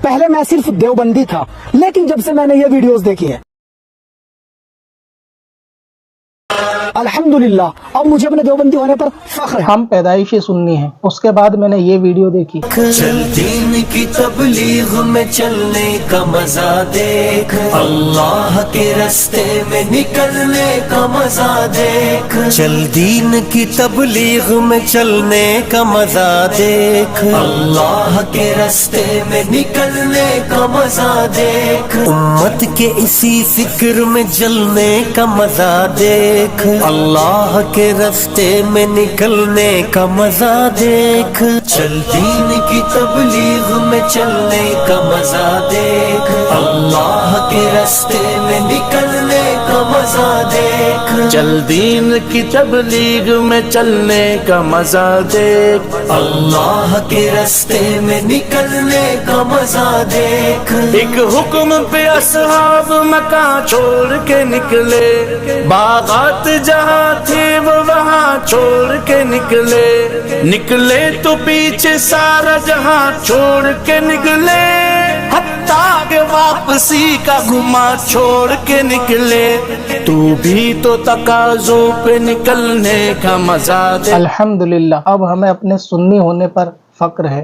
پہلے میں صرف دیوبندی تھا، لیکن جب سے میں نے یہ ویڈیوز دیکھی ہیں الحمدللہ اب مجھے اپنے دیوبندی ہونے پر فخر ہے۔ ہم پیدائشی سنی ہیں، اس کے بعد میں نے یہ ویڈیو دیکھی۔ چل دین کی تبلیغ میں چلنے کا مزہ دیکھ، اللہ کے راستے میں نکلنے کا مزہ دیکھ، چل دین کی تبلیغ میں چلنے کا مزہ دیکھ، اللہ کے راستے میں نکلنے کا مزہ دیکھ، امت کے اسی فکر میں جلنے کا مزہ دیکھ، اللہ کے راستے میں نکلنے کا مزہ دیکھ، چل دین کی تبلیغ میں چلنے کا مزہ دیکھ، اللہ کے راستے میں نکلنے کا مزہ دیکھ، چل دین کی تبلیغ میں چلنے کا مزہ دیکھ، اللہ کے راستے میں نکلنے کا مزہ دیکھ، ایک حکم پہ اصحاب مکان چھوڑ کے نکلے، باغات جہاں تھے وہ وہاں چھوڑ کے نکلے تو پیچھے سارا جہاں چھوڑ کے نکلے، حتیٰ کہ واپسی کا گھما چھوڑ کے نکلے، تو بھی تو تقاضوں پہ نکلنے کا مزہ دے۔ الحمدللہ اب ہمیں اپنے سنی ہونے پر فخر ہے۔